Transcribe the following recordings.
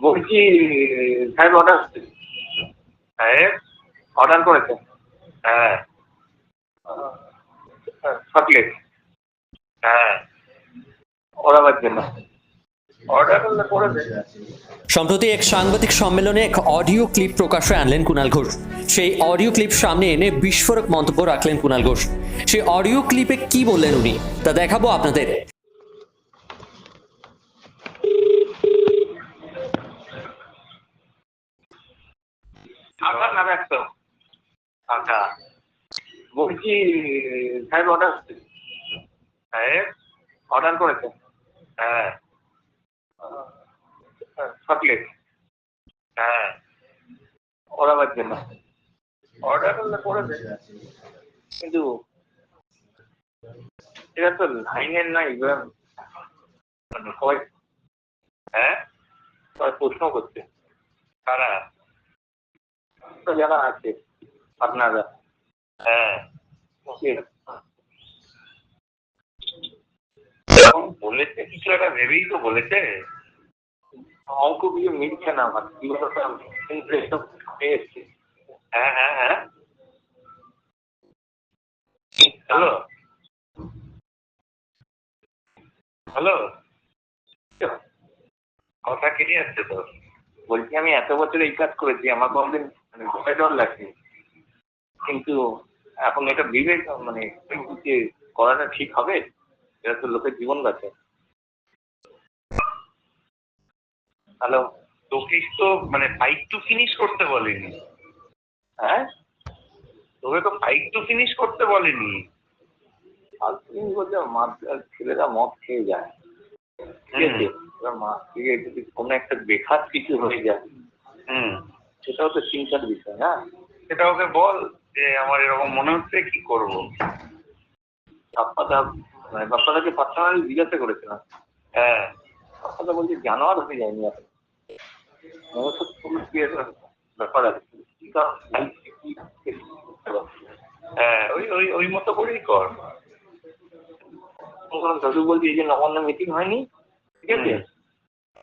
বলছি সাহেব অর্ডার করেছে। হ্যাঁ, চকলেট। হ্যাঁ, ওরাবার জন্য অর্ডার করেছে। সম্প্রতি এক সাংবাদিক সম্মেলনে এক অডিও ক্লিপ প্রকাশ্যে আনলেন কুণাল ঘোষ। সেই অডিও ক্লিপ সামনে এনে বিস্ফোরক মন্তব্য রাখলেন কুণাল ঘোষ। সেই অডিও ক্লিপে কি বললেন উনি তা দেখাবো আপনাদের। না ব্যস্ত। আচ্ছা, বলছি সাহেব অর্ডার করেছে। হ্যাঁ, চকলেট। হ্যাঁ, ওরাবার জন্য অর্ডার করেছে, কিন্তু এটা তো লাইনের নাই। মানে সবাই সবাই প্রশ্ন করছে কারা যারা আছে আপনারা। হ্যাঁ, বলেছে কিছু একটা ভেবেই তো বলেছে। অঙ্ক দিয়ে মিলছে না আমার এসছে। হ্যাঁ হ্যাঁ হ্যাঁ, হ্যালো হ্যালো, কথা কেটে যাচ্ছে তো। বলছি আমি এত বছর এই কাজ করেছি, আমার কোনদিন ভয় ডর লাগছে, কিন্তু এখন এটা বিবেক মানে যে করাটা ঠিক হবে, এটা তো লোকের জীবন বাঁচে। হ্যালো, তোকে তো মানে ফাইট টু ফিনিশ করতে বলেনি। হ্যাঁ, তোকে তো ফাইট টু ফিনিশ করতে বলেনি। বলতে ছেলেরা মদ খেয়ে যায়, ঠিক আছে, এবার মাছ খেয়ে যদি কোনো একটা বেখাত কিছু হয়ে যায়, সেটাও তো চিন্তার বিষয়। না, সেটা ওকে বল যে আমার এরকম মনে হচ্ছে, কি করবো। বাপ্পাদাকে পার্সোনালি জিজ্ঞাসা করেছিলাম। হ্যাঁ, বাপ্পাদা বলছে জানোয়ার হয়ে যায়নি এখন, ব্যাপার আছে। হ্যাঁ, ওই ওই ওই মতো করেই কর। দাদু বলছি এই যে নবান্ন মিটিং হয়নি, ঠিক আছে,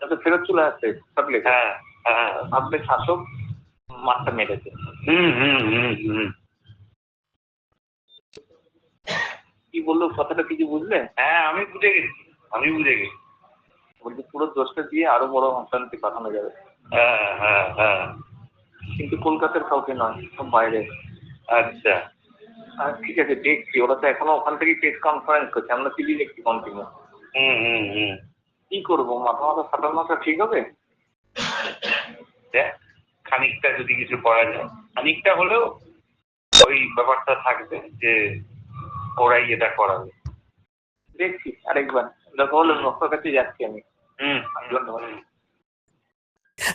তাতে ফেরত চলে আসছে চকলেট। হ্যাঁ হ্যাঁ, ভাবলে শাসক মাঠটা মেরেছে। কি বললো কথাটা কিছু বুঝলে? হ্যাঁ, আমি বুঝে গেছি। বলছি পুরো দোষটা দিয়ে আরো বড় অশান্তি পাঠানো যাবে। হ্যাঁ হ্যাঁ হ্যাঁ, কিন্তু কলকাতার কাউকে নয়, সব বাইরে। আচ্ছা, ঠিক আছে, দেখছি। ওরা তো এখনো ওখান থেকে প্রেস কনফারেন্স করছে, আমরা টিভি দেখছি কন্টিনিউ। কি করবো, মাথা মাথা ফাটানোটা ঠিক হবে? খানিকটা যদি কিছু করা যায়, খানিকটা হলেও ওই ব্যাপারটা থাকবে যে ওরাই এটা করাবে। দেখছি আরেকবার, দেখা হলে ডক্টর কাছে যাচ্ছি আমি। ধন্যবাদ।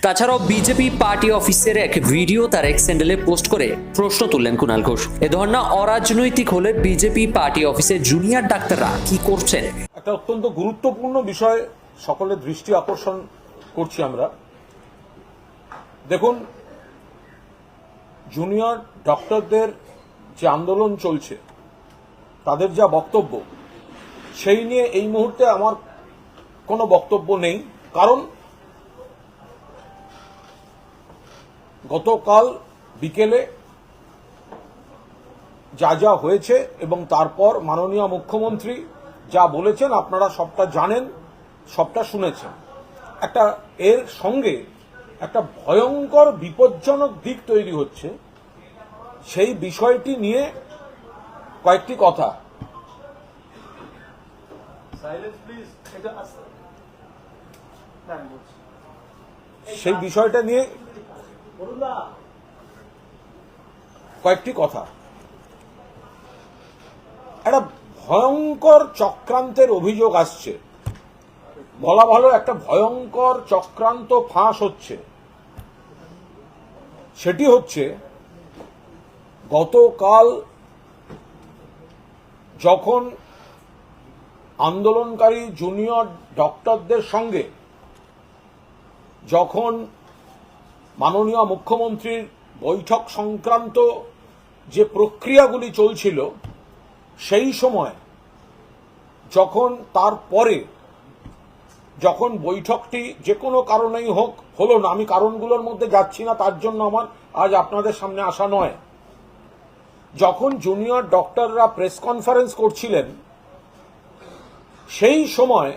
তাছাড়াও বিজেপি পার্টি অফিসের এক ভিডিও তার এক্স হ্যান্ডেলে পোস্ট করে প্রশ্ন তুললেন কুণাল ঘোষ। এ ধরনের অরাজনৈতিক হলে বিজেপি পার্টি অফিসে জুনিয়র ডাক্তাররা কি করছেন? একটা অত্যন্ত গুরুত্বপূর্ণ বিষয় সকলের দৃষ্টি আকর্ষণ করছি আমরা। দেখুন, জুনিয়র ডক্টরদের যে আন্দোলন চলছে, তাদের যা বক্তব্য, সেই নিয়ে এই মুহূর্তে আমার কোনো বক্তব্য নেই। কারণ গতকাল বিকেলে যা যা হয়েছে এবং তারপর মাননীয় মুখ্যমন্ত্রী যা বলেছেন আপনারা সবটা জানেন, সবটা শুনেছেন। একটা এর সঙ্গে একটা ভয়ঙ্কর বিপজ্জনক দিক তৈরি হচ্ছে, সেই বিষয়টি নিয়ে কয়েকটি কথা। সেই বিষয়টা নিয়ে কয়েকটি কথা। একটা ভয়ঙ্কর চক্রান্তের অভিযোগ আসছে, বলা ভালো একটা ভয়ঙ্কর চক্রান্ত ফাঁস হচ্ছে। সেটি হচ্ছে, গতকাল যখন আন্দোলনকারী জুনিয়র ডক্টরদের সঙ্গে যখন মাননীয় মুখ্যমন্ত্রীর বৈঠক সংক্রান্ত যে প্রক্রিয়াগুলি চলছিল, সেই সময় যখন তারপরে যখন বৈঠকটি যে কোনো কারণেই হোক হলো না, আমি কারণগুলোর মধ্যে যাচ্ছি না, তার জন্য আমার আজ আপনাদের সামনে আসা নয়। যখন জুনিয়র ডক্টররা প্রেস কনফারেন্স করছিলেন, সেই সময়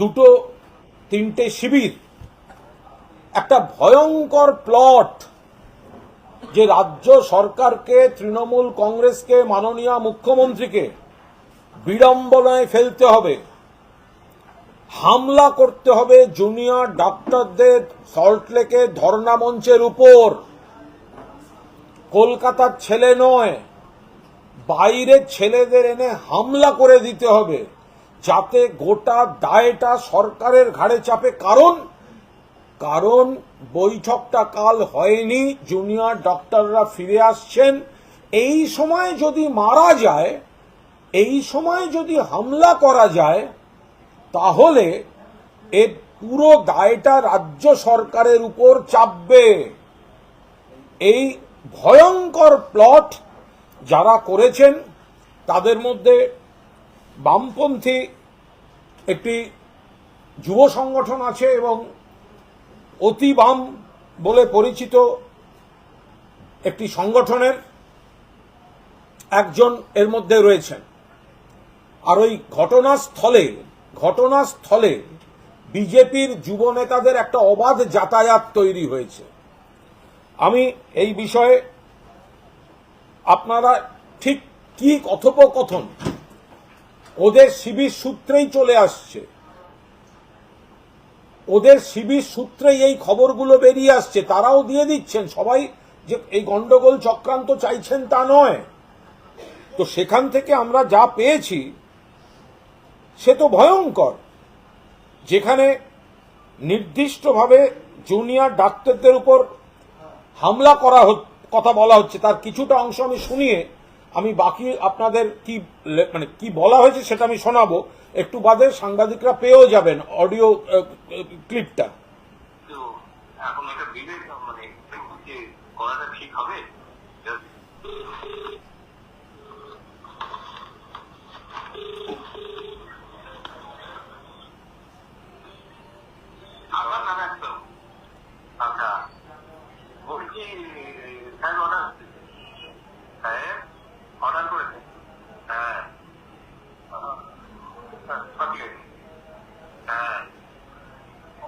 দুটো তিনটে শিবির একটা ভয়ঙ্কর প্লট, যে রাজ্য সরকারকে, তৃণমূল কংগ্রেসকে, মাননীয় মুখ্যমন্ত্রীকে বিড়ম্বনায় ফেলতে হবে, হামলা করতে হবে জুনিয়র ডাক্তারদের সল্টলেকে ধর্ণা মঞ্চের উপর। কলকাতার ছেলে নয়, বাইরের ছেলেদের এনে হামলা করে দিতে হবে, যাতে গোটা দায়টা সরকারের ঘাড়ে চাপে। কারণ বৈঠকটা কাল হয়নি, জুনিয়র ডক্টররা ফিরে আসছেন। এই সময় যদি মারা যায়, এই সময় যদি হামলা করা যায়, তাহলে এর পুরো দায়টা রাজ্য সরকারের উপর চাপবে। এই ভয়ঙ্কর প্লট যারা করেছেন, তাদের মধ্যে বামপন্থী একটি যুব সংগঠন আছে এবং অতি বাম বলে পরিচিত একটি সংগঠনের একজন এর মধ্যে রয়েছেন। আর ওই ঘটনাস্থলে বিজেপির যুব নেতাদের একটা অবাধ যাতায়াত তৈরি হয়েছে। আমি এই বিষয়ে আপনারা ঠিক কি কথোপকথন ওদের শিবির সূত্রেই চলে আসছে, ওদের শিবির সূত্রেই এই খবরগুলো বেরিয়ে আসছে, তারাও দিয়ে দিচ্ছেন। সবাই যে এই গন্ডগোল চক্রান্ত চাইছেন তা নয়। তো সেখান থেকে আমরা যা পেয়েছি সে তো ভয়ঙ্কর, যেখানে নির্দিষ্টভাবে জুনিয়র ডাক্তারদের উপর হামলা করা কথা বলা হচ্ছে। তার কিছুটা অংশ আমি শুনিয়ে আমি বাকি আপনাদের কি বলা হয়েছে সেটা আমি শোনাবো। একটু বাদে সাংবাদিকরা পেয়েও যাবেন অডিও ক্লিপটা। এখন এটা বিবেক করাটা ঠিক হবে? আচ্ছা, বলছি স্যার অর্ডার করেছে? হ্যাঁ, হ্যাঁ,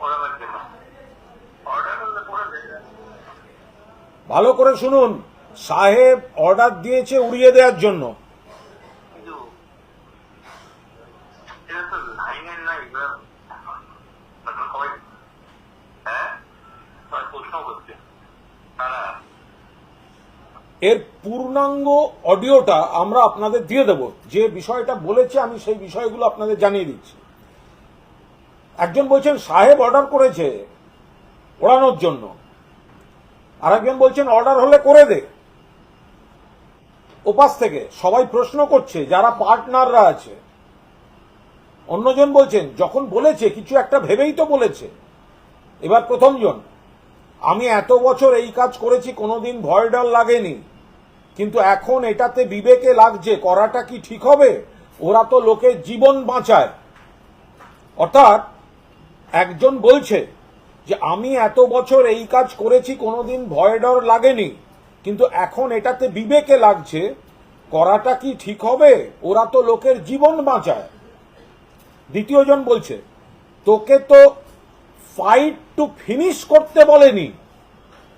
ওরা অর্ডার করলে করে দেয়। ভালো করে শুনুন, সাহেব অর্ডার দিয়েছে উড়িয়ে দেওয়ার জন্য। কিন্তু এটা তো লাইনের নাই, সবাই হ্যাঁ প্রশ্ন করছে তারা। এর পূর্ণাঙ্গ অডিওটা আমরা আপনাদের দিয়ে দেব। যে বিষয়টা বলেছে আমি সেই বিষয়গুলো আপনাদের জানিয়ে দিচ্ছি। একজন বলছেন সাহেব অর্ডার করেছে ওড়ানোর জন্য, আর একজন বলছেন অর্ডার হলে করে দে। ওপাশ থেকে সবাই প্রশ্ন করছে, যারা পার্টনাররা আছে। অন্যজন বলছেন যখন বলেছে কিছু একটা ভেবেই তো বলেছে। এবার প্রথমজন, আমি এত বছর এই কাজ করেছি, কোনোদিন ভয় ডর লাগেনি, কিন্তু এখন এটাতে বিবেকে লাগছে, করাটা কি ঠিক হবে? ওরা তো লোকের জীবন বাঁচায়। অর্থাৎ একজন বলছে যে আমি এত বছর এই কাজ করেছি, কোনোদিন ভয় ডর লাগেনি, কিন্তু এখন এটাতে বিবেকে লাগছে, করাটা কি ঠিক হবে? ওরা তো লোকের জীবন বাঁচায়। দ্বিতীয়জন বলছে তোকে তো ফাইট টু ফিনিশ করতে বলেনি,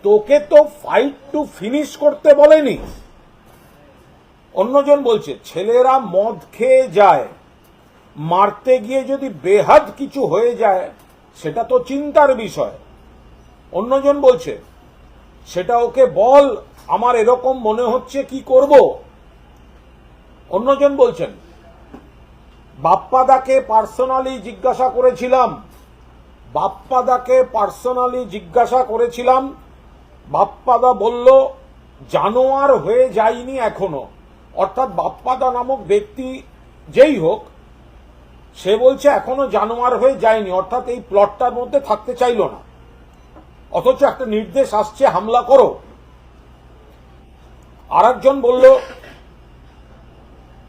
তোকে তো ফাইট টু ফিনিশ করতে বলেনি। অন্যজন বলছে ছেলেরা মদ খেয়ে যায়, মারতে গিয়ে যদি বেহাদ কিছু হয়ে যায় সেটা তো চিন্তার বিষয়। অন্যজন বলছে সেটা ওকে বল, আমার এরকম মনে হচ্ছে, কি করব। অন্যজন বলছেন বাপ্পাদাকে পার্সোনালি জিজ্ঞাসা করেছিলাম, বাপ্পাদা বলল জানোয়ার হয়ে যায়নি এখনো। অর্থাৎ বাপ্পাদা নামক ব্যক্তি যেই হোক, সে বলছে এখনো জানোয়ার হয়ে যায়নি, অর্থাৎ এই প্লটটার মধ্যে থাকতে চাইল না। অথচ একটা নির্দেশ আসছে হামলা করো। আরেকজন বলল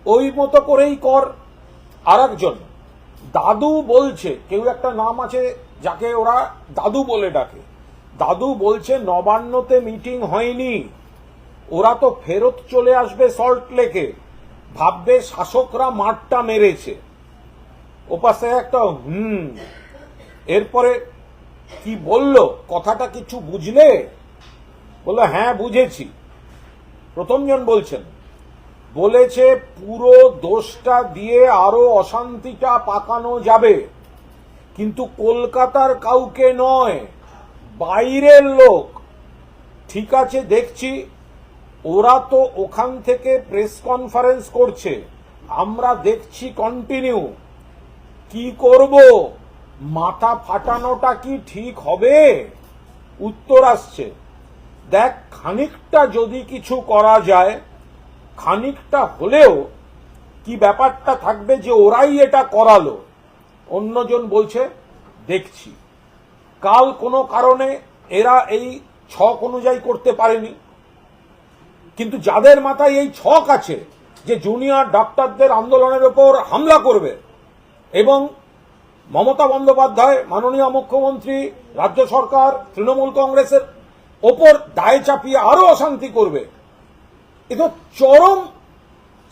ওই মতো করেই কর। আরেকজন দাদু বলছে, কেউ একটা নাম আছে যাকে ওরা দাদু বলে ডাকে, দাদু বলছে নবান্নতে মিটিং হয়নি, ওরা তো ফেরত চলে আসবে সল্ট লেকে, ভাববে শাসকরা মাঠটা মেরেছে। ওপাশে একটা এরপরে কি বলল, কথাটা কিছু বুঝলে? বললো হ্যাঁ বুঝেছি। প্রথমজন বলছেন, বলেছে পুরো দোষটা দিয়ে আরো অশান্তিটা পাকানো যাবে, কিন্তু কলকাতার কাউকে নয়, বাইরের লোক। ঠিক আছে দেখছি, ওরা তো ওখান থেকে প্রেস কনফারেন্স করছে, আমরা দেখছি কন্টিনিউ। কি করব, মাথা ফাটানোটা কি ঠিক হবে? উত্তর আসছে, দেখ খানিকটা যদি কিছু করা যায়, খানিকটা হলেও কি ব্যাপারটা থাকবে যে ওরাই এটা করালো। অন্যজন বলছে দেখছি। কাল কোনো কারণে এরা এই ছক অনুযায়ী করতে পারেনি, কিন্তু যাদের মাথায় এই ছক আছে যে জুনিয়র ডাক্তারদের আন্দোলনের উপর হামলা করবে এবং মমতা বন্দ্যোপাধ্যায়, মাননীয় মুখ্যমন্ত্রী, রাজ্য সরকার, তৃণমূল কংগ্রেসের ওপর দায় চাপিয়ে আরো অশান্তি করবে, এ তো চরম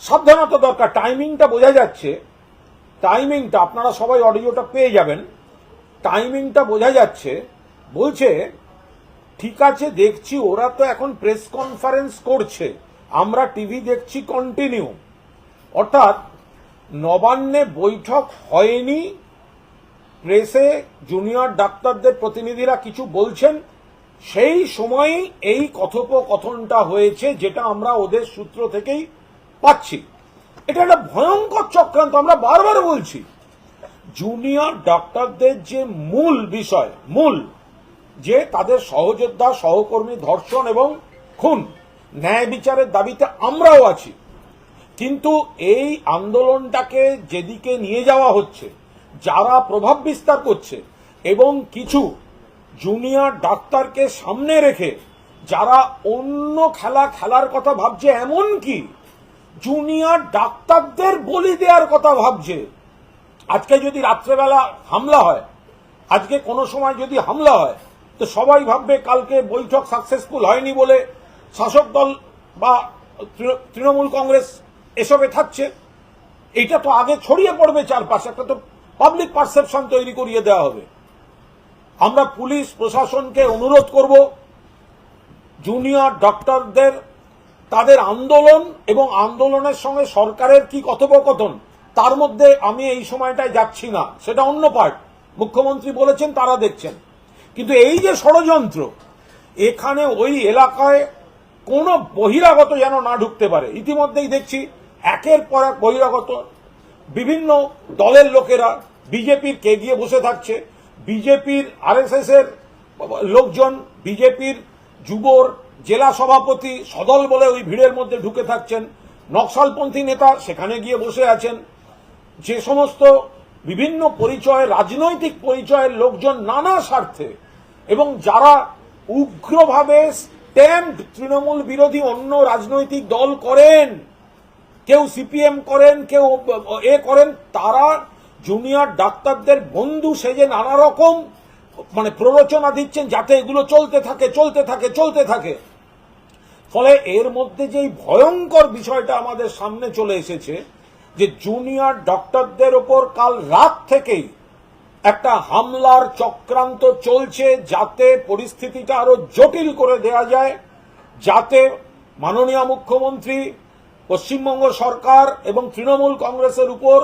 সাবধানতা দরকার। টাইমিংটা বোঝা যাচ্ছে, টাইমিংটা আপনারা সবাই অডিওটা পেয়ে যাবেন, টাইমিংটা বোঝা যাচ্ছে। বলছে ঠিক আছে দেখছি, ওরা তো এখন প্রেস কনফারেন্স করছে, আমরা টিভি দেখছি কন্টিনিউ। অর্থাৎ নবান্নে বৈঠক হয়নি, প্রেসে জুনিয়র ডাক্তারদের প্রতিনিধিরা কিছু বলছেন, সেই সময়েই এই কথোপকথনটা হয়েছে, যেটা আমরা ওদের সূত্র থেকেই পাচ্ছি। এটা একটা ভয়ঙ্কর চক্রান্ত। আমরা বারবার বলছি, জুনিয়র ডাক্তারদের যে মূল বিষয়, যে তাদের সহযোদ্ধা সহকর্মী ধর্ষণ এবং খুন, ন্যায় বিচারের দাবিতে আমরাও আছি, কিন্তু এই আন্দোলনটাকে যেদিকে নিয়ে যাওয়া হচ্ছে, যারা প্রভাব বিস্তার করছে এবং কিছু জুনিয়র ডাক্তারকে সামনে রেখে যারা অন্য খেলা খেলার কথা ভাবছে, এমন কি জুনিয়র ডাক্তারদের বলি দেওয়ার কথা ভাবছে। আজকে যদি রাত্রেবেলা হামলা হয়, আজকে কোনো সময় যদি হামলা হয়, তো সবাই ভাববে কালকে বৈঠক সাকসেসফুল হয়নি বলে শাসক দল বা তৃণমূল কংগ্রেস এসবে থাকছে। এটা তো আগে ছড়িয়ে পড়বে চারপাশে, একটা তো পাবলিক পারসেপশন তৈরি করিয়ে দেওয়া হবে। আমরা পুলিশ প্রশাসনকে অনুরোধ করব, জুনিয়র ডক্টরদের তাদের আন্দোলন এবং আন্দোলনের সঙ্গে সরকারের কি কথোপকথন, তার মধ্যে আমি এই সময়টায় যাচ্ছি না, সেটা অন্য পার্ট। মুখ্যমন্ত্রী বলেছেন, তারা দেখছেন, কিন্তু এই যে ষড়যন্ত্র, এখানে ওই এলাকায় কোনো বহিরাগত যেন না ঢুকতে পারে। ইতিমধ্যেই দেখছি একের পর এক বহিরাগত বিভিন্ন দলের লোকেরা বিজেপির কে গিয়ে বসে থাকছে, বিজেপির আরএসএস এর লোকজন, বিজেপির যুবর জেলা সভাপতি সদল বলে ওই ভিড়ের মধ্যে ঢুকে থাকছেন, নকশালপন্থী নেতা সেখানে গিয়ে বসে আছেন, যে সমস্ত বিভিন্ন পরিচয়, রাজনৈতিক পরিচয়ের লোকজন নানা স্বার্থে এবং যারা উগ্রভাবে স্ট্যাম্পড তৃণমূল বিরোধী অন্য রাজনৈতিক দল করেন, কেউ সিপিএম করেন, কেউ করেন, তারা জুনিয়র ডাক্তারদের বন্ধু সেজে নানা রকম প্ররোচনা দিচ্ছেন যাতে এগুলো চলতে থাকে। ফলে এর মধ্যে যে ভয়ঙ্কর বিষয়টা আমাদের সামনে চলে এসেছে, যে জুনিয়র ডক্টরদের ওপর কাল রাত থেকেই একটা হামলার চক্রান্ত চলছে, যাতে পরিস্থিতিটা আরো জটিল করে দেয়া যায়, যাতে মাননীয় মুখ্যমন্ত্রী, পশ্চিমবঙ্গ সরকার এবং তৃণমূল কংগ্রেসের উপর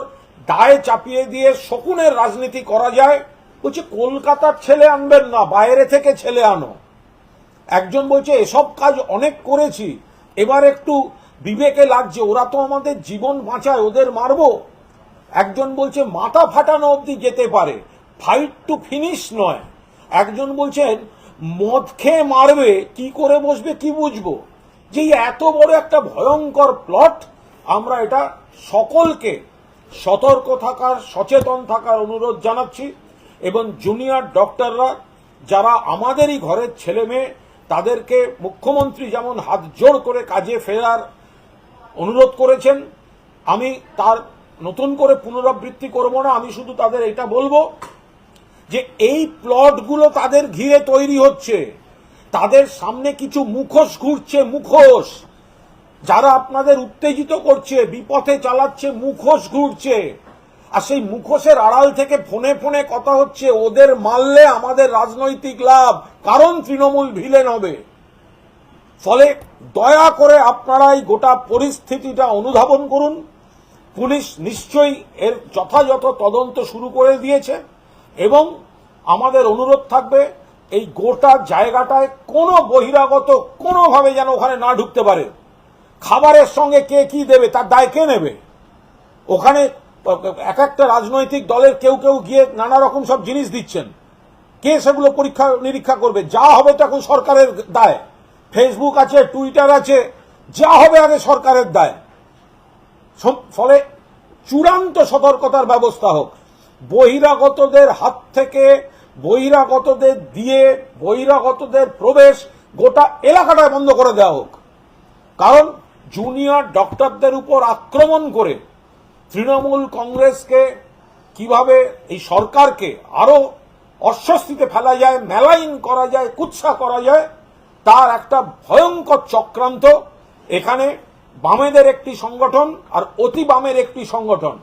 দায় চাপিয়ে দিয়ে শকুনের রাজনীতি করা যায়। বলছে কলকাতার ছেলে আনবেন না, বাইরে থেকে ছেলে আনো। একজন বলছে এসব কাজ অনেক করেছি, এবার একটু বিবেকে লাগছে, ওরা তো আমাদের জীবন বাঁচায়, ওদের মারবো। একজন বলছে মাথা ফাটানো অবধি যেতে পারে, ফাইট টু ফিনিশ নয়। একজন বলছেন মদ খেয়ে মারবে, কি করে বসবে কি বুঝবো। যে এত বড় একটা ভয়ঙ্কর প্লট, আমরা এটা সকলকে সতর্ক থাকার, সচেতন থাকার অনুরোধ জানাচ্ছি। এবং জুনিয়র ডক্টররা যারা আমাদেরই ঘরের ছেলে মেয়ে, তাদেরকে মুখ্যমন্ত্রী যেমন হাত জোড় করে কাজে ফেরার অনুরোধ করেছেন, আমি তার নতুন করে পুনরাবৃত্তি করব না। আমি শুধু তাদের এটা বলবো যে এই প্লটগুলো তাদের ঘিরে তৈরি হচ্ছে, তাদের সামনে কিছু মুখোশ ঘুরছে, মুখোশ যারা আপনাদের উত্তেজিত করছে, বিপথে চালাচ্ছে, মুখোশ ঘুরছে। আর সেই মুখোশের আড়াল থেকে ফোনে ফোনে কথা হচ্ছে ওদের মারলে আমাদের রাজনৈতিক লাভ, কারণ তৃণমূল ভিলেন হবে। ফলে দয়া করে আপনারা এই গোটা পরিস্থিতিটা অনুধাবন করুন। পুলিশ নিশ্চয়ই এর যথাযথ তদন্ত শুরু করে দিয়েছে এবং আমাদের অনুরোধ থাকবে এই গোটা জায়গাটায় কোনো বহিরাগত কোনোভাবে যেন ওখানে না ঢুকতে পারে। খাবারের সঙ্গে কে কি দেবে তার দায় কে নেবে? ওখানে এক একটা রাজনৈতিক দলের কেউ কেউ গিয়ে নানা রকম সব জিনিস দিচ্ছেন, কে সেগুলো পরীক্ষা নিরীক্ষা করবে? যা হবে তা এখন সরকারের দায়। ফেসবুক আছে, টুইটার আছে, যা হবে আগে সরকারের দায়। ফলে চূড়ান্ত সতর্কতার ব্যবস্থা হোক, বহিরাগতদের হাত থেকে, বহিরাগতদের দিয়ে, বহিরাগতদের প্রবেশ গোটা এলাকাটায় বন্ধ করে দেওয়া হোক। কারণ জুনিয়র ডক্টরদের উপর আক্রমণ করে তৃণমূল কংগ্রেসকে কিভাবে, এই সরকারকে আরো অস্বস্তিতে ফেলা যায়, মেলাইন করা যায়, কুৎসা করা যায়, তার একটা ভয়ঙ্কর চক্রান্ত এখানে বামেদের একটি সংগঠন আর অতি বামের একটি সংগঠন,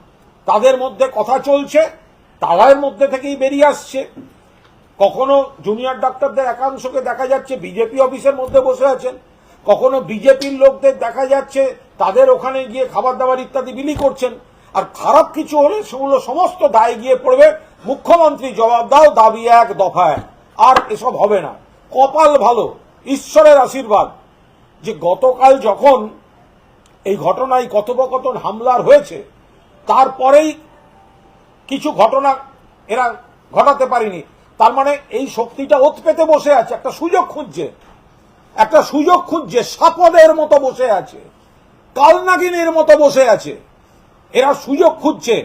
তাদের মধ্যে কথা চলছে, তাদের মধ্যে থেকেই বেরিয়ে আসছে। কখনো জুনিয়র ডাক্তারদের একাংশকে দেখা যাচ্ছে বিজেপি অফিসের মধ্যে বসে আছেন, কখনো বিজেপির লোকদের দেখা যাচ্ছে তাদের ওখানে গিয়ে খাবার দাবার ইত্যাদি বিলি করছেন। আর খারাপ কিছু হলে সেগুলো সমস্ত দায় গিয়ে পড়বে মুখ্যমন্ত্রী, জবাব দাও, দাবি এক, দফা এক। আর এসব হবে না। কপাল ভালো, ঈশ্বরের আশীর্বাদ যে গতকাল যখন এই ঘটনায় কথোপকথন হামলার হয়েছে তারপরেই কিছু ঘটনা এরা ঘটাতে পারেনি। তার মানে এই শক্তিটা ওত পেতে বসে আছে, একটা সুযোগ খুঁজছে, একটা সুযোগ খুঁজছে, সাপদের মতো বসে আছে, কালনাগিনীর মতো বসে আছে। এরা সুযোগ খুঁজছে।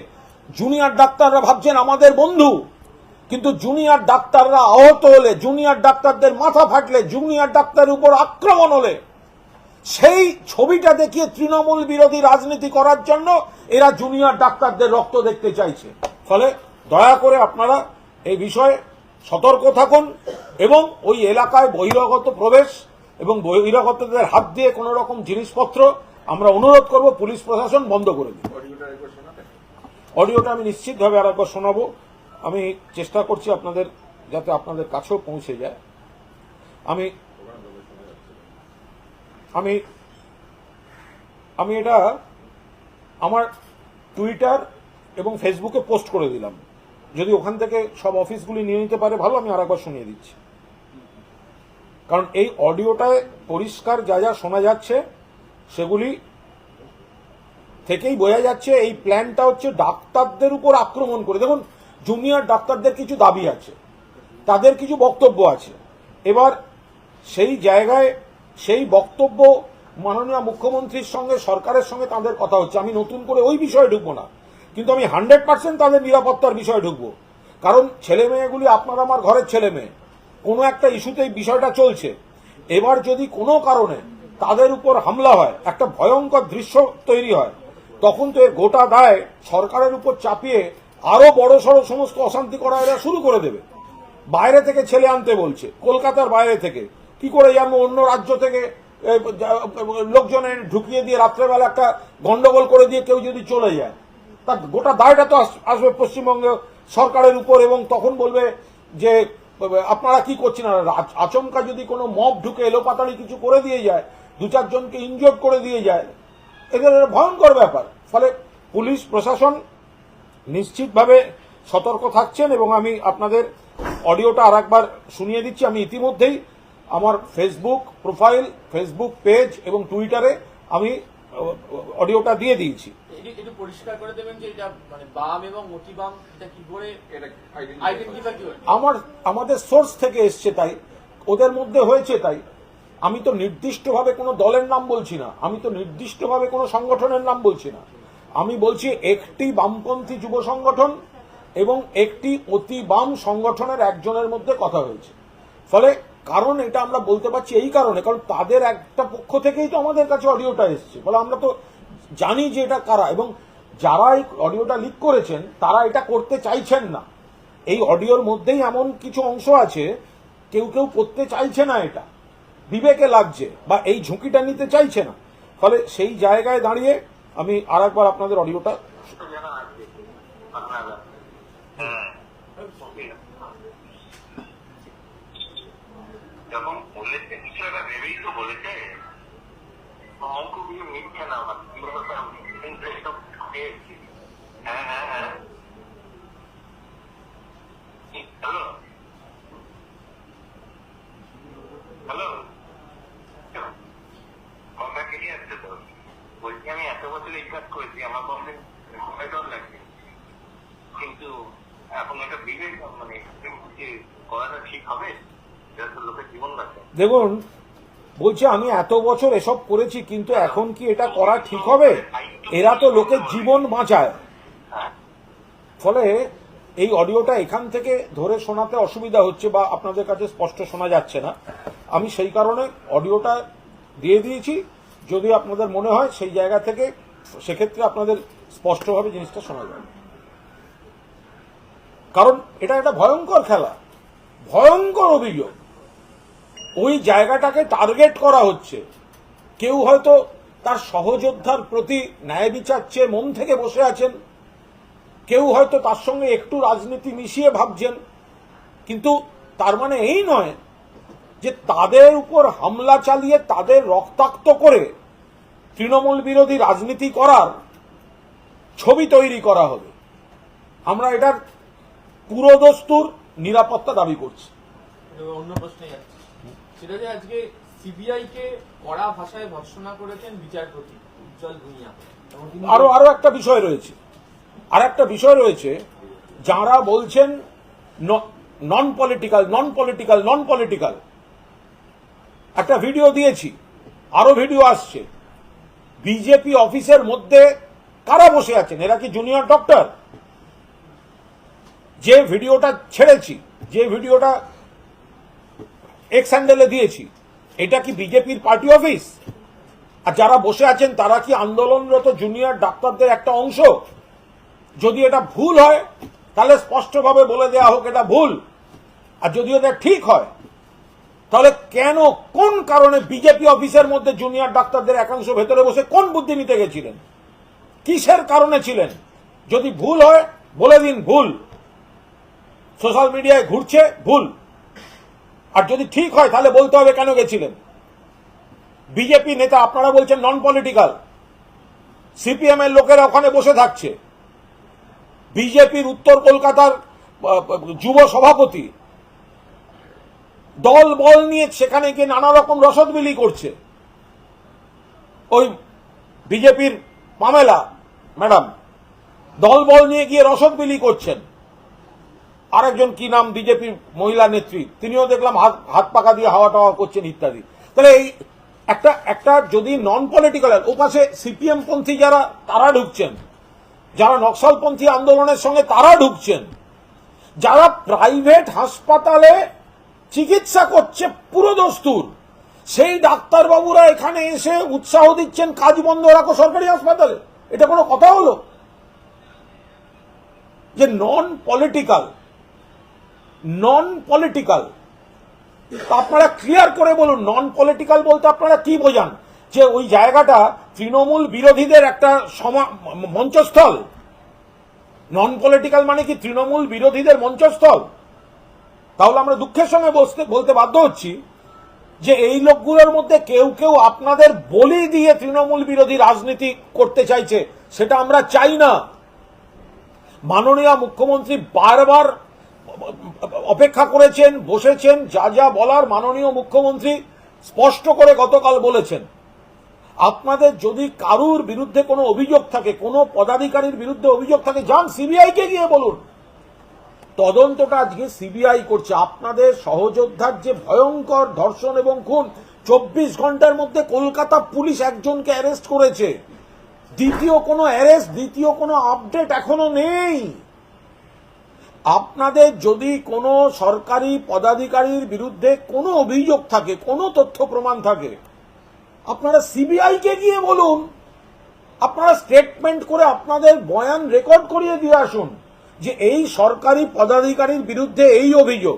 জুনিয়র ডাক্তাররা ভাবছেন আমাদের বন্ধু, কিন্তু জুনিয়র ডাক্তাররা আহত হলে, জুনিয়র ডাক্তারদের মাথা ফাটলে, জুনিয়র ডাক্তারের উপর আক্রমণ হলে সেই ছবিটা দেখিয়ে তৃণমূল বিরোধী রাজনীতি করার জন্য এরা জুনিয়র ডাক্তারদের রক্ত দেখতে চাইছে। ফলে দয়া করে আপনারা এই বিষয়ে সতর্ক থাকুন এবং ওই এলাকায় বহিরাগত প্রবেশ এবং বহিরাগতদের হাত দিয়ে কোন রকম জিনিসপত্র আমরা অনুরোধ করব পুলিশ প্রশাসন বন্ধ করে দিন। অডিওটা আমি নিশ্চিতভাবে আরেকবার শোনাবো। আমি চেষ্টা করছি আপনাদের যাতে আপনাদের কাছেও পৌঁছে যায়। আমি আমি আমি এটা আমার টুইটার এবং ফেসবুকে পোস্ট করে দিলাম। যদি ওখান থেকে সব অফিসগুলি নিয়ে নিতে পারে ভালো, আমি আরেকবার শুনিয়ে দিচ্ছি। কারণ এই অডিওটায় পরিষ্কার যা যা শোনা যাচ্ছে সেগুলি থেকেই বোঝা যাচ্ছে এই প্ল্যানটা হচ্ছে ডাক্তারদের উপর আক্রমণ করে। দেখুন, জুনিয়র ডাক্তারদের কিছু দাবি আছে, তাদের কিছু বক্তব্য আছে। এবার সেই জায়গায় সেই বক্তব্য মাননীয় মুখ্যমন্ত্রীর সঙ্গে, সরকারের সঙ্গে তাদের কথা হচ্ছে। আমি নতুন করে ওই বিষয়ে ঢুকবো না, কিন্তু আমি 100% তাদের নিরাপত্তার বিষয়ে ঢুকবো। কারণ ছেলে মেয়েগুলি আপনার আমার ঘরের ছেলে মেয়ে, কোনো একটা ইস্যুতে এই বিষয়টা চলছে। এবার যদি কোনো কারণে তাদের উপর হামলা হয়, একটা ভয়ঙ্কর দৃশ্য তৈরি হয়, তখন তো এর গোটা দায় সরকারের উপর চাপিয়ে আরো বড়সড় সমস্ত অশান্তি করা এরা শুরু করে দেবে। বাইরে থেকে ছেলে আনতে বলছে, কলকাতার বাইরে থেকে, কি করে জানবো অন্য রাজ্য থেকে লোকজনের ঢুকিয়ে দিয়ে রাত্রেবেলা একটা গন্ডগোল করে দিয়ে কেউ যদি চলে যায়, তার গোটা দায়টা তো আসবে পশ্চিমবঙ্গ সরকারের উপর। এবং তখন বলবে যে আপনারা কি করছেন। আচমকা যদি কোনো মব ঢুকে এলোপাতাড়ি কিছু করে দিয়ে যায়, দু চারজনকে ইনজোর্ড করে দিয়ে যায়, এদের ভয়ঙ্কর ব্যাপার। ফলে পুলিশ প্রশাসন নিশ্চিতভাবে সতর্ক থাকছেন। এবং আমি আপনাদের অডিওটা আর একবার শুনিয়ে দিচ্ছি। আমি ইতিমধ্যেই আমার ফেসবুক প্রোফাইল, ফেসবুক পেজ এবং টুইটারে আমি অডিওটা দিয়ে দিয়েছি। একটু পরিষ্কার করে দেবেন যে এটা মানে বাম এবং অতি বাম এটা কি করে আইডেন্টিফাই করে? আমাদের সোর্স থেকে এসছে, তাই ওদের মধ্যে হয়েছে। তাই আমি তো নির্দিষ্টভাবে কোনো দলের নাম বলছি না, আমি তো নির্দিষ্টভাবে কোনো সংগঠনের নাম বলছি না। আমি বলছি একটি বামপন্থী যুব সংগঠন এবং একটি অতি বাম সংগঠনের একজনের মধ্যে কথা হয়েছে। ফলে কারণ এটা আমরা বলতে পারছি এই কারণে, কারণ তাদের একটা পক্ষ থেকেই তো আমাদের কাছে অডিওটা এসছে। ফলে আমরা তো জানি যে এটা কারা। এবং যারা এই অডিওটা লিক করেছেন তারা এটা করতে চাইছেন না। এই অডিওর মধ্যেই এমন কিছু অংশ আছে, কেউ কেউ করতে চাইছে না, এটা বিবেকে লাগছে বা এই ঝুঁকিটা নিতে চাইছে না। ফলে সেই জায়গায় দাঁড়িয়ে আমি আরেকবার আপনাদের অডিওটা যখন বলেছে বিষয়টা ভেবেই তো বলেছে, অঙ্ক দিয়ে মিলছে না আমার হ্যাঁ হ্যাঁ হ্যাঁ হ্যালো হ্যালো কথা কেটে যাচ্ছে তো। বলছি আমি এত বছর এই কাজ করেছি, আমার কমপ্লেন ডর লাগছে, কিন্তু এখন একটা বিবেক মানে করাটা ঠিক হবে, লোকের জীবন বাঁচে। দেখুন, বলছে আমি এত বছর এসব করেছি, কিন্তু এখন কি এটা করা ঠিক হবে? এরা তো লোকের জীবন বাঁচায়। ফলে এই অডিওটা এখান থেকে ধরে শোনাতে অসুবিধা হচ্ছে বা আপনাদের কাছে স্পষ্ট শোনা যাচ্ছে না। আমি সেই কারণে অডিওটা দিয়ে দিয়েছি, যদি আপনাদের মনে হয় সেই জায়গা থেকে, সেক্ষেত্রে আপনাদের স্পষ্টভাবে জিনিসটা শোনা যাবে। কারণ এটা একটা ভয়ঙ্কর খেলা, ভয়ঙ্কর অভিযোগ। ওই জায়গাটাকে টার্গেট করা হচ্ছে। কেউ হয়তো তার সহযোদ্ধার প্রতি ন্যায় বিচার চেয়ে মন থেকে বসে আছেন, কেউ হয়তো তার সঙ্গে একটু রাজনীতি মিশিয়ে ভাবছেন, কিন্তু তার মানে এই নয় যে তাদের উপর হামলা চালিয়ে তাদের রক্তাক্ত করে তৃণমূল বিরোধী রাজনীতি করার ছবি তৈরি করা হবে। আমরা এটার পুরোদস্তুর নিরাপত্তা দাবি করছি। অন্য প্রশ্নে যাচ্ছে, সেটা যে আজকে সিবিআই কে কড়া ভাষায় ভর্ৎসনা করেছেন বিচারপতি উজ্জ্বল ভূঁইয়া। আরো একটা বিষয় রয়েছে, আর একটা বিষয় রয়েছে, যারা বলছেন নন পলিটিক্যাল, একটা ভিডিও দিয়েছি, আরো ভিডিও আসছে। বিজেপি অফিসের মধ্যে কারা বসে আছেন? এরা কি জুনিয়র ডক্টর? যে ভিডিওটা ছেড়েছি, যে ভিডিওটা এক্স হ্যান্ডেলে দিয়েছি, এটা কি বিজেপির পার্টি অফিস? আর যারা বসে আছেন তারা কি আন্দোলনরত জুনিয়র ডাক্তারদের একটা অংশ? যদি এটা ভুল হয় তাহলে স্পষ্টভাবে বলে দেওয়া হোক এটা ভুল, আর যদি এটা ঠিক হয় তাহলে কেন, কোন কারণে বিজেপি অফিসের মধ্যে জুনিয়র ডাক্তারদের একাংশ ভেতরে বসে কোন বুদ্ধি নিতে গেছিলেন, কিসের কারণে ছিলেন? যদি ভুল হয় বলে দিন ভুল, সোশ্যাল মিডিয়ায় ঘুরছে ভুল, আর যদি ঠিক হয় তাহলে বলতে হবে কেন গেছিলেন। বিজেপি নেতা আপনারা বলছেন নন পলিটিক্যাল, সিপিএম এর লোকেরা ওখানে বসে থাকছে, বিজেপির উত্তর কলকাতার যুব সভাপতি দল বল নিয়ে সেখানে গিয়ে নানা রকম রসদ বিলি করছে। ওই বিজেপির পামেলা ম্যাডাম দল বল নিয়ে গিয়ে রসদ বিলি করছেন। আরেকজন কি নাম বিজেপির মহিলা নেত্রী, তিনিও দেখলাম হাত পাকা দিয়ে হাওয়া টাওয়া করছেন ইত্যাদি। তাহলে এই একটা যদি নন পলিটিক্যাল, ওপাশে সিপিএম পন্থী যারা তারা ঢুকছেন, যারা নকশালপন্থী আন্দোলনের সঙ্গে তারা ঢুকছেন, যারা প্রাইভেট হাসপাতালে চিকিৎসা করছে পুরোদস্তুর, সেই ডাক্তারবাবুরা এখানে এসে উৎসাহ দিচ্ছেন কাজ বন্ধ রাখো সরকারি হাসপাতালে। এটা কোনো কথা হলো? যে নন পলিটিক্যাল, আপনারা ক্লিয়ার করে বলুন নন পলিটিক্যাল বলতে আপনারা কি বোঝান? যে ওই জায়গাটা তৃণমূল বিরোধীদের একটা মঞ্চস্থল? নন পলিটিক্যাল মানে কি তৃণমূল বিরোধীদের মঞ্চস্থল? তাহলে আমরা দুঃখের সঙ্গে বলতে বাধ্য হচ্ছি যে এই লোকগুলোর মধ্যে কেউ কেউ আপনাদের বলি দিয়ে তৃণমূল বিরোধী রাজনীতি করতে চাইছে, সেটা আমরা চাই না। মাননীয় মুখ্যমন্ত্রী বারবার অপেক্ষা করেছেন, বসেছেন, যা যা বলার মাননীয় মুখ্যমন্ত্রী স্পষ্ট করে গতকাল বলেছেন। আপনাদের যদি কারুর বিরুদ্ধে কোনো অভিযোগ থাকে, কোনো পদাধিকারীর বিরুদ্ধে অভিযোগ থাকে, যান সিবিআই কে গিয়ে বলুন। তদন্তটা আজকে সিবিআই করছে। আপনাদের সহযোদ্ধার যে ভয়ঙ্কর ধর্ষণ এবং খুন, 24 ঘন্টার মধ্যে কলকাতা পুলিশ একজনকে অ্যারেস্ট করেছে। দ্বিতীয় কোনো অ্যারেস্ট, দ্বিতীয় কোনো আপডেট এখনো নেই। আপনাদের যদি কোনো সরকারি পদাধিকারীর বিরুদ্ধে কোনো অভিযোগ থাকে, কোনো তথ্য প্রমাণ থাকে, আপনারা সিবিআই কে গিয়ে বলুন। আপনারা স্টেটমেন্ট করে আপনাদের বয়ান রেকর্ড করিয়ে দিয়ে আসুন যে এই সরকারি পদাধিকারীর বিরুদ্ধে এই অভিযোগ,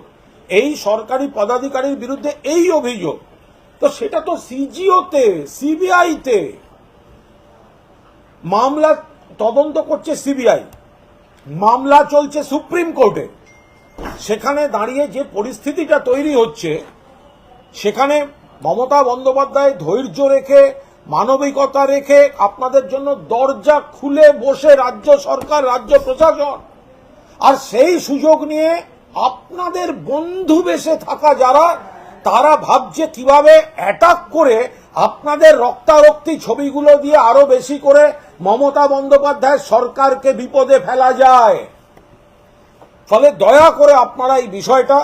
এই সরকারি পদাধিকারীর বিরুদ্ধে এই অভিযোগ। তো সেটা তো সিজিওতে, সিবিআইতে মামলা তদন্ত করছে সিবিআই, মামলা চলছে সুপ্রিম কোর্টে। সেখানে দাঁড়িয়ে যে পরিস্থিতিটা তৈরি হচ্ছে, সেখানে মমতা বন্দ্যোপাধ্যায় ধৈর্য রেখে, মানবিকতা রেখে আপনাদের জন্য দরজা খুলে বসে রাজ্য সরকার, রাজ্য প্রশাসন, আর সেই সুযোগ নিয়ে আপনাদের বন্ধু বেশে থাকা যারা, তারা ভাবছে কিভাবে অ্যাটাক করে আপনাদের রক্তারক্তি ছবিগুলো দিয়ে আরো বেশি করে মমতা বন্দ্যোপাধ্যায় সরকারকে বিপদে ফেলা যায়। ফলে দয়া করে আপনারা এই বিষয়টা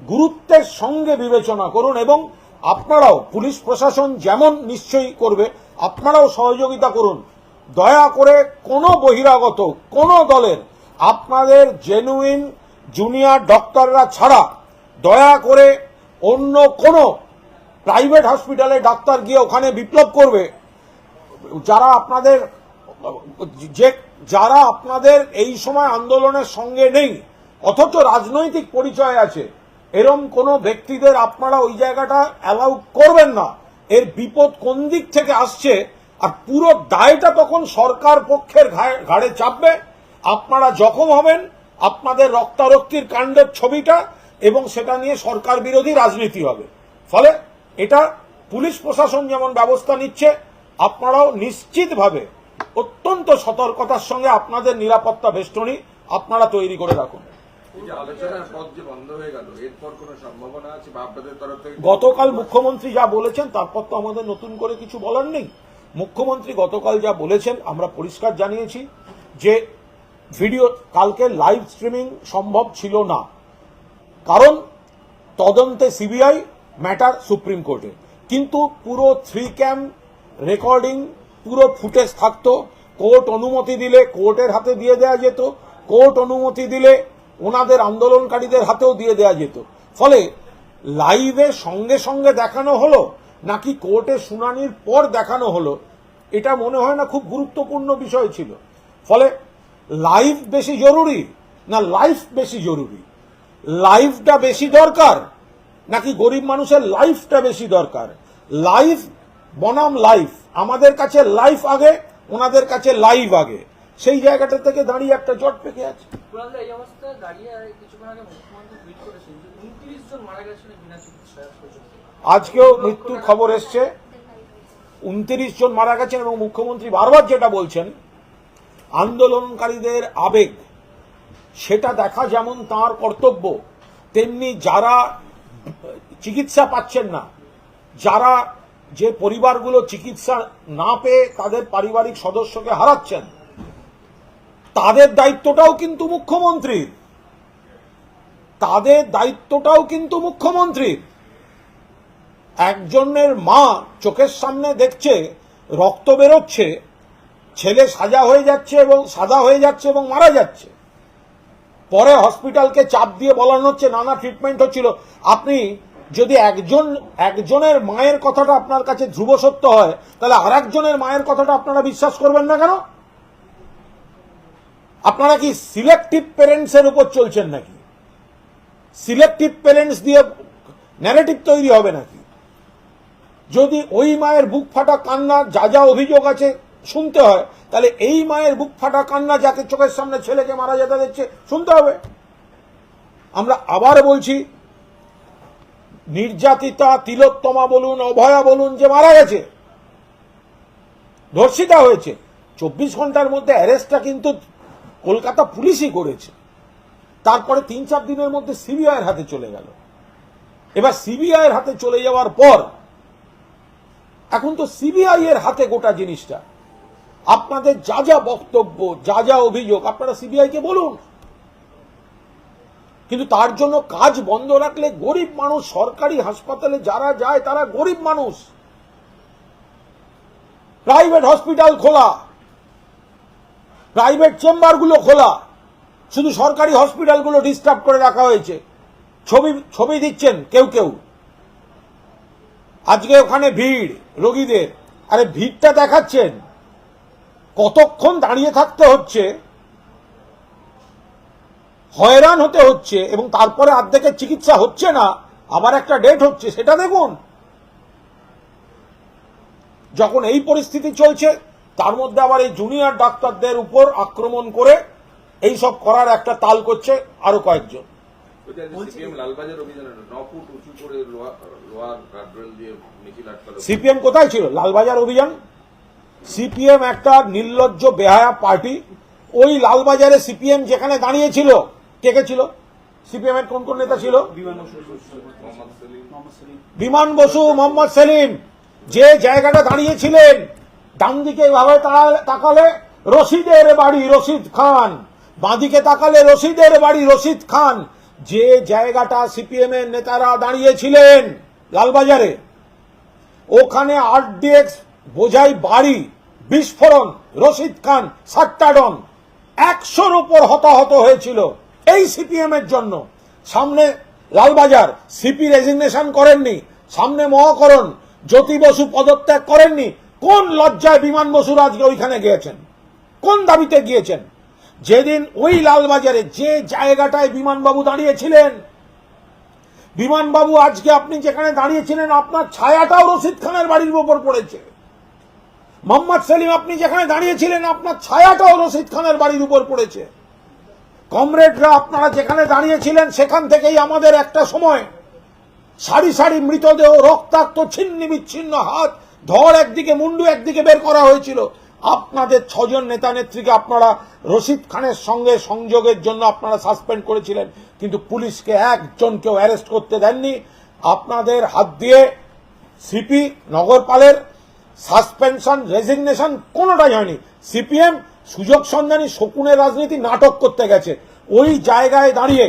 গুরুত্বের সঙ্গে বিবেচনা করুন এবং আপনারাও, পুলিশ প্রশাসন যেমন নিশ্চয়ই করবে, আপনারাও সহযোগিতা করুন। দয়া করে কোনো বহিরাগত, কোনো দলের আপনাদের জেনুইন জুনিয়র ডক্টররা ছাড়া দয়া করে অন্য কোনো প্রাইভেট হসপিটালে ডাক্তার গিয়ে ওখানে বিপ্লব করবে, যারা আপনাদের এই সময় আন্দোলনের সঙ্গে নেই অথচ রাজনৈতিক পরিচয় আছে, এরম কোনো ব্যক্তিদের আপনারা ওই জায়গাটা অ্যালাউ করবেন না। এর বিপদ কোন দিক থেকে আসছে আর পুরো দায়টা তখন সরকার পক্ষের ঘাড়ে চাপবে। আপনারা জখম হবেন, আপনাদের রক্তারক্তির কাণ্ডের ছবিটা, এবং সেটা নিয়ে সরকার বিরোধী রাজনীতি হবে। ফলে এটা পুলিশ প্রশাসন যেমন ব্যবস্থা নিচ্ছে, আপনারাও নিশ্চিতভাবে অত্যন্ত সতর্কতার সঙ্গে আপনাদের নিরাপত্তা বেষ্টনী আপনারা তৈরি করে রাখুন। আলোচনার পথ যে বন্ধ হয়ে গেল, এরপর কোনো সম্ভাবনা আছে বা আপনাদের তরফ থেকে? গতকাল মুখ্যমন্ত্রী যা বলেছেন তারপর তো আমাদের নতুন করে কিছু বলার নেই। মুখ্যমন্ত্রী গতকাল যা বলেছেন আমরা পরিষ্কার জানিয়েছি যে ভিডিও কালকে লাইভ স্ট্রিমিং সম্ভব ছিল না, কারণ তদন্তে সিবিআই, ম্যাটার সুপ্রিম কোর্টে। কিন্তু পুরো 3 ক্যাম রেকর্ডিং, পুরো ফুটেজ থাকতো। কোর্ট অনুমতি দিলে কোর্টের হাতে দিয়ে দেওয়া যেত, কোর্ট অনুমতি দিলে ওনাদের আন্দোলনকারীদের হাতেও দিয়ে দেওয়া যেত। ফলে লাইভে সঙ্গে সঙ্গে দেখানো হলো নাকি কোর্টে শুনানির পর দেখানো হলো, এটা মনে হয় না খুব গুরুত্বপূর্ণ বিষয় ছিল। ফলে লাইভ বেশি জরুরি না লাইফ বেশি জরুরি? লাইফটা বেশি দরকার নাকি গরিব মানুষের লাইফটা বেশি দরকার? লাইফ বনাম লাইফ, আমাদের কাছে লাইফ আগে, ওনাদের কাছে লাইভ আগে। সেই জায়গাটা থেকে দাঁড়িয়ে একটা জট পেকে আছে। এই অবস্থায় দাঁড়িয়ে কিছুক্ষণ আগে মুখ্যমন্ত্রী টুইট করেছেন যে 29 জন মারা গেছেন বিনা চিকিৎসায়। আজকেও মৃত্যুর খবর এসছে, 29 জন মারা গেছেন। এবং মুখ্যমন্ত্রী বারবার যেটা বলছেন, আন্দোলনকারীদের আবেগ সেটা দেখা যেমন তার কর্তব্য, তেমনি যারা চিকিৎসা পাচ্ছেন না, যারা যে পরিবারগুলো চিকিৎসা না পেয়ে তাদের পারিবারিক সদস্যকে হারাচ্ছেন, তাদের দায়িত্বটাও কিন্তু মুখ্যমন্ত্রীর, তাদের দায়িত্বটাও কিন্তু মুখ্যমন্ত্রীর। একজনের মা চোখের সামনে দেখছে রক্ত বেরোচ্ছে, ছেলে সাদা হয়ে যাচ্ছে এবং মারা যাচ্ছে, পরে হসপিটালকে চাপ দিয়ে বলানো হচ্ছে নানা ট্রিটমেন্ট হচ্ছিল। আপনি যদি একজনের মায়ের কথাটা আপনার কাছে ধ্রুব সত্য হয়, তাহলে আর একজনের মায়ের কথাটা আপনারা বিশ্বাস করবেন না কেন? আপনারা কি সিলেক্টিভ প্যারেন্টস এর উপর চলছেন নাকি? সিলেক্টিভ প্যারেন্টস দিয়ে ন্যারেটিভ তৈরি হবে নাকি? যদি ওই মায়ের বুক ফাটা কান্না, যা যা অভিযোগ আছে শুনতে হয়, তাহলে এই মায়ের বুক ফাটা কান্না, যাকে চোখের সামনে ছেলেকে মারা যেতে দেখছে, শুনতে হবে। আমরা আবার বলছি, নির্যাতিতা তিলোত্তমা বলুন, অভয়া বলুন, যে মারা গেছে, ধর্ষিতা হয়েছে, 24 ঘন্টার মধ্যে অ্যারেস্টটা কিন্তু কলকাতা পুলিশই করেছে। তারপরে 3-4 দিনের মধ্যে সিবিআই এর হাতে চলে গেল। এবার সিবিআই এর হাতে চলে যাওয়ার পর এখন তো সিবিআই এর হাতে গোটা জিনিসটা। আপনাদের যা যা বক্তব্য, যা যা অভিযোগ আপনারা সিবিআই কে বলুন, কিন্তু তার জন্য কাজ বন্ধ রাখলে গরিব মানুষ, সরকারি হাসপাতালে যারা যায় তারা গরিব মানুষ, প্রাইভেট হসপিটাল খোলা, প্রাইভেট চেম্বারগুলো খোলা, শুধু সরকারি হসপিটালগুলো ডিস্টার্ব করে রাখা হয়েছে। ছবি দিচ্ছেন কেউ কেউ, আজকে ওখানে ভিড় রোগীদের, আরে ভিড়টা দেখাচ্ছেন, কতক্ষণ দাঁড়িয়ে থাকতে হচ্ছে, হয়রান হতে হচ্ছে, এবং তারপরে অর্ধেকের চিকিৎসা হচ্ছে না, আবার একটা ডেট হচ্ছে, সেটা দেখুন। যখন এই পরিস্থিতি চলছে, তার মধ্যে আবার এই জুনিয়র ডাক্তারদের উপর আক্রমণ করে এই সব করার একটা তাল করছে আরো কয়েকজন। সিপিএম লালবাজার অভিযানে 9 ফুট উঁচু করে লোহার গার্ডরেল দিয়ে মিছিল আটকালো। সিপিএম কোথায় ছিল লালবাজার অভিযান? সিপিএম একটা নির্লজ্জ বেহায়া পার্টি। ওই লালবাজারে সিপিএম যেখানে দাঁড়িয়েছিল, কে কে ছিল? সিপিএম এর কোন কোন নেতা ছিল? বিমান বসু, মোহাম্মদ সেলিম। যে জায়গাটা দাঁড়িয়েছিলেন, ডান দিকে এভাবে তাকালে রশিদের বাড়ি রশিদ খান, বাঁদিকে তাকালে রশিদের বাড়ি রশিদ খান। যে জায়গাটা সিপিএম এর নেতারা দাঁড়িয়েছিলেন লালবাজারে, ওখানে আরডিএক্স বোঝাই বাড়ি বিস্ফোরণ, রশিদ খান সাট্টাডন 100-র উপর হতাহত হয়েছিল এই সিপিএম এর জন্য। সামনে লালবাজার, সিপি রেজিগনেশন করেননি, সামনে মহাকরণ, জ্যোতি বসু পদত্যাগ করেননি। কোন লজ্জায় বিমান বসুর আজকে ওইখানে গিয়েছেন? কোন দাবিতে গিয়েছেন? যেদিন ওই লালবাজারে যে জায়গাটায় বিমানবাবু দাঁড়িয়েছিলেন, বিমানবাবু আজকে আপনি যেখানে দাঁড়িয়েছিলেন, আপনার ছায়াটাও রশিদ খানের বাড়ির উপর পড়েছে। মোহাম্মদ সেলিম, আপনি যেখানে দাঁড়িয়েছিলেন, আপনার ছায়াটাও রশিদ খানের বাড়ির উপর পড়েছে। কমরেডরা, আপনারা যেখানে দাঁড়িয়েছিলেন, সেখান থেকেই আমাদের একটা সময় সারি সারি মৃতদেহ, রক্তাক্ত ছিন্ন বিচ্ছিন্ন হাত, ধর একদিকে, মুন্ডু একদিকে বের করা হয়েছিল। আপনাদের 6 জন নেতা নেত্রীকে আপনারা রশিদ খানের সঙ্গে সংযোগের জন্য আপনারা সাসপেন্ড করেছিলেন, কিন্তু পুলিশকে একজনকেও অ্যারেস্ট করতে দেননি। আপনাদের হাত দিয়ে সিপি, নগরপালের সাসপেনশন, রেজিগনেশন কোনোটাই হয়নি। সিপিএম সুযোগ সন্ধানী শকুনের রাজনীতি নাটক করতে গেছে। ওই জায়গায় দাঁড়িয়ে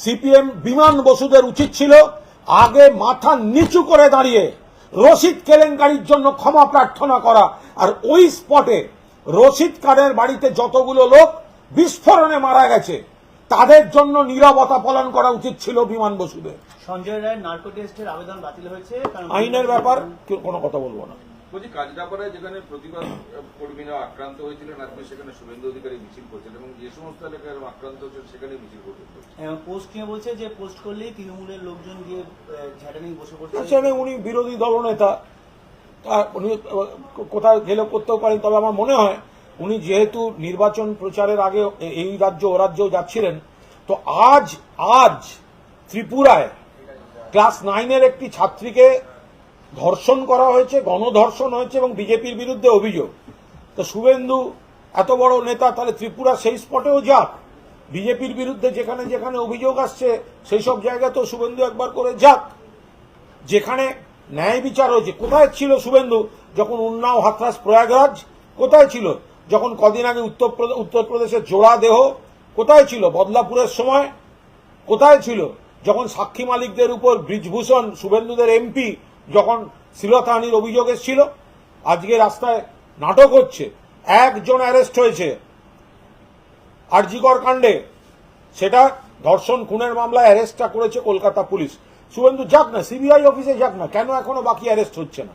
সিপিএম বিমান বসুদের উচিত ছিল আগে মাথা নিচু করে দাঁড়িয়ে রশিদ কেলেঙ্কারির জন্য ক্ষমা প্রার্থনা করা। আর ওই স্পটে রশিদ খানের বাড়িতে যতগুলো লোক বিস্ফোরণে মারা গেছে, তাদের জন্য নীরবতা পালন করা উচিত ছিল বিমান বসুদের। সঞ্জয় রায়ের নার্কো টেস্টের আবেদন বাতিল হয়েছে, আইনের ব্যাপার কোনো কথা বলবো না। বলছি, কাজরাপাড়ায় যেখানে প্রতিবাদ কর্মীরা আক্রান্ত হয়েছিলেন, আজকে সেখানে শুভেন্দু অধিকারী মিছিল করছেন, এবং যে সমস্ত এলাকায় আক্রান্ত হচ্ছেন সেখানে মিছিল করছেন। পোস্ট নিয়ে বলছে যে পোস্ট করলেই তৃণমূলের লোকজন গিয়ে ঝাঁটানি বসে পড়ছে। আসলে উনি বিরোধী দলনেতা, উনি কোথাও গেলে করতেও পারেন। তবে আমার মনে হয় উনি যেহেতু নির্বাচন প্রচারের আগে এই রাজ্য ও রাজ্যেও যাচ্ছিলেন, তো আজ ত্রিপুরায় ক্লাস 9-এর একটি ছাত্রীকে ধর্ষণ করা হয়েছে, গণধর্ষণ হয়েছে, এবং বিজেপির বিরুদ্ধে অভিযোগ। তো শুভেন্দু এত বড় নেতা, তাহলে ত্রিপুরা সেই স্পটেও যাক, বিজেপির বিরুদ্ধে যেখানে যেখানে অভিযোগ আসছে সেই সব জায়গায় তো শুভেন্দু একবার করে যাক। যেখানে ন্যায় বিচার হয়েছে, কোথায় ছিল শুভেন্দু যখন উন্নাও, হাথরাস, প্রয়াগরাজ? কোথায় ছিল যখন কদিন আগে উত্তরপ্রদেশের জোড়া দেহ? কোথায় ছিল বদলাপুরের সময়? কোথায় ছিল যখন সাক্ষী মালিকদের উপর ব্রিজভূষণ, শুভেন্দুদের এমপি, যখন শ্লীলতাহানির অভিযোগ এসেছিল? আজকে রাস্তায় নাটক হচ্ছে। একজন অ্যারেস্ট হয়েছে আরজিকর কাণ্ডে, সেটা ধর্ষণ খুনের মামলায় অ্যারেস্টটা করেছে কলকাতা পুলিশ। শুভেন্দু যাক না, সিবিআই অফিসে যাক না, কেন এখনো বাকি অ্যারেস্ট হচ্ছে না?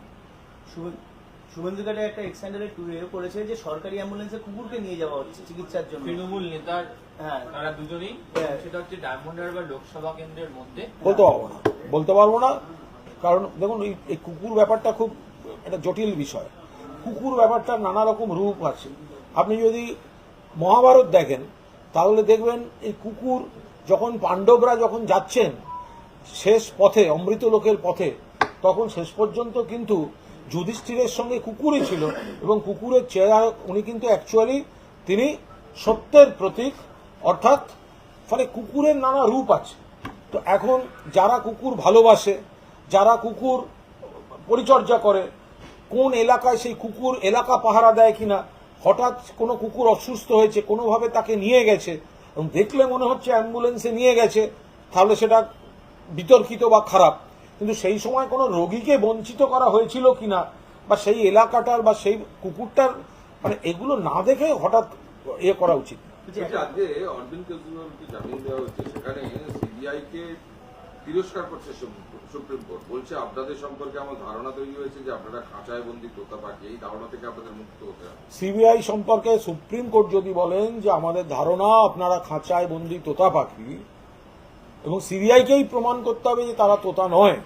শুভেন্দু ঘাটে একটা এক্সটেন্ডেড ট্যুরে করেছে যে সরকারি অ্যাম্বুলেন্সে কুকুরকে নিয়ে যাওয়া হচ্ছে চিকিৎসার জন্য। তৃণমূল নেতার, হ্যাঁ, তারা দুজনেই, সেটা হচ্ছে ডায়মন্ড হারবার লোকসভা কেন্দ্রের মধ্যে। বলতে পারবো না, কারণ দেখুন এই কুকুর ব্যাপারটা খুব একটা জটিল বিষয়। কুকুর ব্যাপারটা নানা রকম রূপ আছে। আপনি যদি মহাভারত দেখেন তাহলে দেখবেন এই কুকুর, যখন পাণ্ডবরা যখন যাচ্ছেন শেষ পথে, অমৃত লোকের পথে, তখন শেষ পর্যন্ত কিন্তু যুধিষ্ঠিরের সঙ্গে কুকুরই ছিল, এবং কুকুরের চেহারা, উনি কিন্তু অ্যাকচুয়ালি তিনি সত্যের প্রতীক, অর্থাৎ ফলে কুকুরের নানা রূপ আছে। তো এখন যারা কুকুর ভালোবাসে, যারা কুকুর পরিচর্যা করে, কোন এলাকায় সেই কুকুর এলাকা পাহারা দেয় কিনা, হঠাৎ কোনো কুকুর অসুস্থ হয়েছে, কোনোভাবে তাকে নিয়ে গেছে, এবং দেখলে মনে হচ্ছে অ্যাম্বুলেন্সে নিয়ে গেছে, তাহলে সেটা বিতর্কিত বা খারাপ। কিন্তু সেই সময় কোনো রোগীকে বঞ্চিত করা হয়েছিল কিনা, বা সেই এলাকাটার বা সেই কুকুরটার, মানে এগুলো না দেখে হঠাৎ করা উচিত। আজকে অরবিন্দ কেজরিওয়ালকে জামিন দেওয়া হচ্ছে, সেখানে সিবিআই কে তিরস্কার করছে সুপ্রিম কোর্ট, বলছে আপনাদের সম্পর্কে আমার ধারণা তৈরি হয়েছে যে আপনারা খাঁচায় বন্দি তোতা পাখি, এই ধারণা থেকে আপনাদের মুক্ত হতে হবে। সিবিআই সম্পর্কে সুপ্রিম কোর্ট যদি বলেন যে আমাদের ধারণা আপনারা খাঁচায় বন্দি তোতা পাখি, এবং সিবিআইকেই প্রমাণ করতে হবে যে তারা তোতা নয়,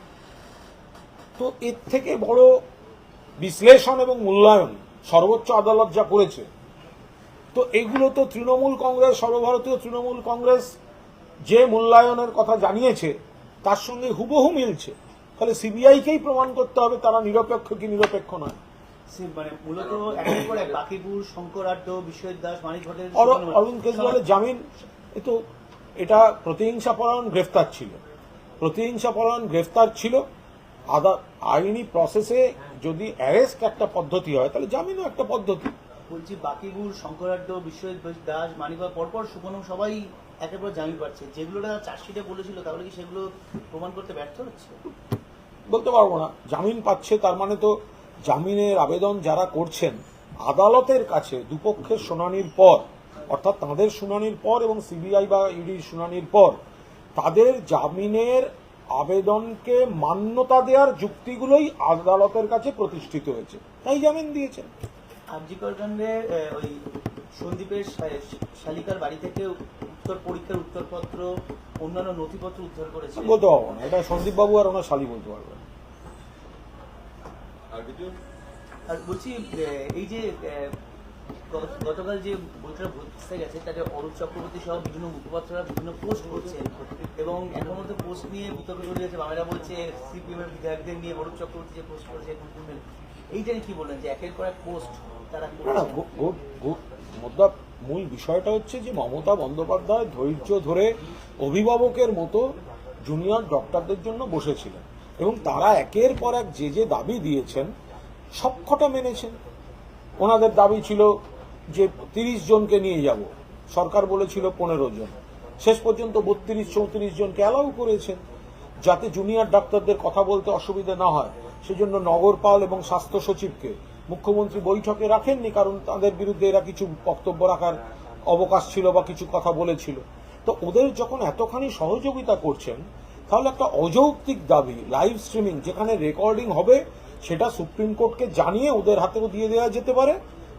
তো এর থেকে বড় বিশ্লেষণ এবং মূল্যায়ন সর্বোচ্চ আদালত যা করেছে, তো এগুলো তো তৃণমূল কংগ্রেস, সর্বভারতীয় তৃণমূল কংগ্রেস যে মূল্যায়নের কথা জানিয়েছে তার সঙ্গে হুবহু মিলছে। তাহলে সিবিআইকেই প্রমাণ করতে হবে তারা নিরপেক্ষ কি নিরপেক্ষ নয়। মানে মূলত একের পর এক বাকিপুর, শঙ্কর আড্ডা, বিশ্বজিৎ দাস, মানিক ভট্টের অরবিন্দ কেজরিওয়ালের জামিন, এটা প্রতিহিংসাপরায়ণ গ্রেফতার ছিল, প্রতিহিংসাপরায়ণ গ্রেফতার ছিল। আইনি প্রসেসে যদি অ্যারেস্ট একটা পদ্ধতি হয় তাহলে জামিনও একটা পদ্ধতি। বলছি বাকিপুর, শঙ্কর আড্ডা, বিশ্বজিৎ দাস, মানিক ভট্ট পরপর সুকনম সবাই একের পর জামিন পাচ্ছে, যেগুলো চার্জশিটে বলেছিল তাহলে কি সেগুলো প্রমাণ করতে ব্যর্থ হচ্ছে? বলতে পারবো না। জামিন পাচ্ছে তার মানে তো জামিনের আবেদন যারা করছেন আদালতের কাছে দুপক্ষের শুনানির পর, অর্থাৎ তাদের শুনানির পর এবং সিবিআই বা ইডির শুনানির পর তাদের জামিনের আবেদনকে মান্যতা দেওয়ার যুক্তিগুলোই আদালতের কাছে প্রতিষ্ঠিত হয়েছে, তাই জামিন দিয়েছেন। আরজিকর কাণ্ডে ওই সন্দীপের শালিকার বাড়ি থেকে উত্তর পরীক্ষার উত্তরপত্র, অন্যান্য নথিপত্র উদ্ধার করেছে। বলতে পারবো না, এটা সন্দীপ বাবু আর ওনার শালী বলতে পারবেন। আর কিছু আর বলছি এই যে গতকাল যে বইটা ভর্তি গেছে তাতে অরূপ চক্রবর্তী সহ বিভিন্ন মুখপাত্ররা বিভিন্ন পোস্ট করছেন, এবং এখন মধ্যে পোস্ট নিয়ে বিতর্ক তৈরি হয়েছে। বাংলা বলছে সিপিএম এর বিধায়কদের নিয়ে অরূপ চক্রবর্তী যে পোস্ট করেছে, এইটা কি বললেন যে একের পর এক পোস্ট তারা মূল বিষয়টা হচ্ছে যে মমতা বন্দ্যোপাধ্যায় ধৈর্য ধরে অভিভাবকের মতো জুনিয়র ডক্টরদের জন্য বসেছিলেন, এবং তারা একের পর এক যে যে দাবি দিয়েছেন সবকটা মেনেছেন। ওনাদের দাবি ছিল যে 30 জনকে নিয়ে যাব, সরকার বলেছিল 15 জন, শেষ পর্যন্ত 32-34 জনকে অ্যালাউ করেছেন, যাতে জুনিয়র ডাক্তারদের কথা বলতে অসুবিধা না হয় সেজন্য নগরপাল এবং স্বাস্থ্য সচিবকে মুখ্যমন্ত্রী বৈঠকে রাখেননি, কারণ তাদের বিরুদ্ধে এরা কিছু বক্তব্য রাখার অবকাশ ছিল বা কিছু কথা বলেছিল। তো ওদের যখন এতখানি সহযোগিতা করছেন তাহলে একটা অযৌক্তিক দাবি লাইভ স্ট্রিমিং যেখানে রেকর্ডিং হবে সেটা সুপ্রিম কোর্টকে জানিয়ে ওদের হাতেও দিয়ে দেওয়া যেতে পারে,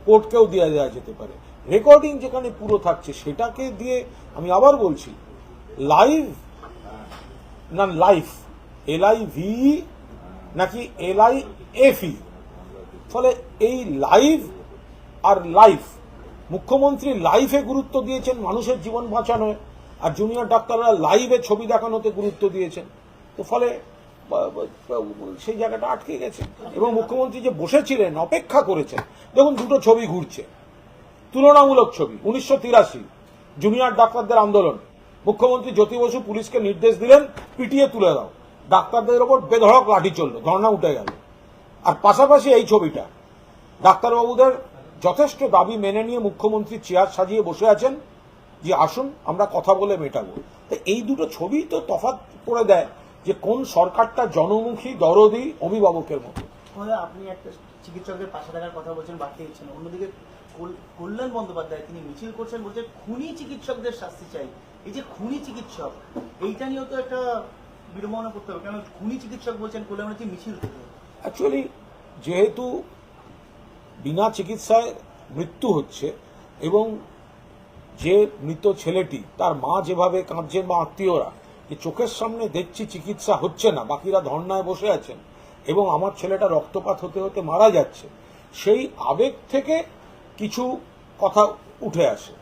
কোর্টকেও দিয়ে দেওয়া যেতে পারে। রেকর্ডিং যেখানে পুরো থাকছে সেটাকে দিয়ে, আমি আবার বলছি, লাইভ না লাইফ, LIV নাকি LIFE, ফলে এই লাইভ আর লাইফ, মুখ্যমন্ত্রী লাইফে গুরুত্ব দিয়েছেন মানুষের জীবন বাঁচানোয়, আর জুনিয়র ডাক্তাররা লাইভে ছবি দেখানোতে গুরুত্ব দিয়েছেন। তো ফলে সেই জায়গাটা আটকে গেছে, এবং মুখ্যমন্ত্রী যে বসেছিলেন অপেক্ষা করেছেন। দেখুন দুটো ছবি ঘুরছে, তুলনামূলক ছবি। 1983 জুনিয়র ডাক্তারদের আন্দোলন, মুখ্যমন্ত্রী জ্যোতি বসু পুলিশকে নির্দেশ দিলেন পিটিয়ে তুলে দাও, ডাক্তারদের ওপর বেধড়ক লাঠি চলল, ধর্ণা উঠে গেল। আর পাশাপাশি এই ছবিটা ডাক্তারবাবুদের যথেষ্ট দাবি মেনে নিয়ে মুখ্যমন্ত্রী চেয়ার সাজিয়ে বসে আছেন যে আসুন আমরা কথা বলে মেটাবো। তো এই দুটো ছবি তো তফাৎ করে দেয় যে কোন সরকারটা জনমুখী, দরদি, অভিভাবকের মতো। আপনি একটা চিকিৎসকের পাশে থাকার কথা বলছেন, বাড়তে দিচ্ছেন, অন্যদিকে কল্যাণ বন্দ্যোপাধ্যায় তিনি মিছিল করছেন, বলছেন খুনি চিকিৎসকদের শাস্তি চাই। এই যে খুনি চিকিৎসক, এইটা নিয়েও তো একটা বিড়ম্বনা করতে হবে, কেন খুনি চিকিৎসক বলছেন কল্যাণ মিছিল থেকে? অ্যাকচুয়ালি যেহেতু বিনা চিকিৎসায় মৃত্যু হচ্ছে, এবং যে মৃত ছেলেটি তার মা যেভাবে কাঁদছেন বা আত্মীয়রা, যে চোখের সামনে দেখছি চিকিৎসা হচ্ছে না, বাকিরা ধর্নায় বসে আছেন, এবং আমার ছেলেটা রক্তপাত হতে হতে মারা যাচ্ছে, সেই আবেগ থেকে কিছু কথা উঠে আসে।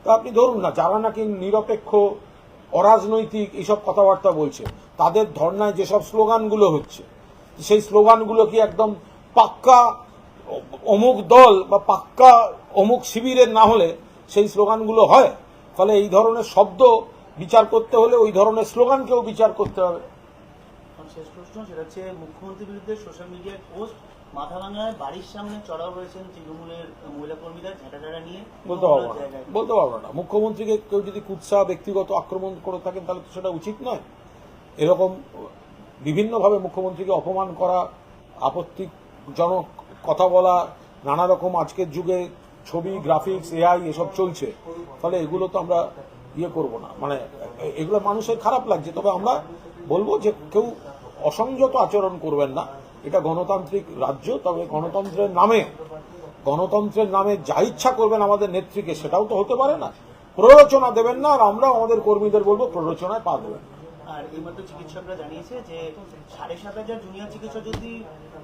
তা আপনি ধরুন না, যারা নাকি নিরপেক্ষ, অরাজনৈতিক এইসব কথাবার্তা বলছে, তাদের ধর্নায় যেসব স্লোগানগুলো হচ্ছে, সেই স্লোগানগুলো কি একদম পাক্কা অমুক দল বা পাক্কা অমুক শিবিরের না হলে সেই স্লোগানগুলো হয়? ফলে এই ধরনের শব্দ বিচার করতে হলে ওই ধরনের স্লোগানকেও বিচার করতে হবে। শেষ প্রশ্ন, সেটা হচ্ছে মুখ্যমন্ত্রীর বিরুদ্ধে সোশ্যাল মিডিয়ায় পোস্ট, মাথাভাঙায় বাড়ির সামনে চড়াও রয়েছেন তৃণমূলের মহিলা কর্মীরা ঝাঁটাঝাঁটা নিয়ে। বলতে পারবো না। মুখ্যমন্ত্রীকে কেউ যদি কুৎসা ব্যক্তিগত আক্রমণ করে থাকেন তাহলে তো সেটা উচিত নয়। এরকম বিভিন্নভাবে মুখ্যমন্ত্রীকে অপমান করা, আপত্তিজনক কথা বলা, নানা রকম আজকের যুগে ছবি, গ্রাফিক্স, AI এসব চলছে, ফলে এগুলো তো আমরা করব না। মানে এগুলো মানুষের খারাপ লাগছে, তবে আমরা বলবো যে কেউ অসংযত আচরণ করবেন না। এটা গণতান্ত্রিক রাজ্য, তবে গণতন্ত্রের নামে যা ইচ্ছা করবেন আমাদের নেত্রীকে, সেটাও তো হতে পারে না। প্ররোচনা দেবেন না, আর আমরাও আমাদের কর্মীদের বলবো প্ররোচনায় পা দেবেন না। আর এইমাত্র চিকিৎসকরা জানিয়েছে যে 7,500 জুনিয়র চিকিৎসক যদি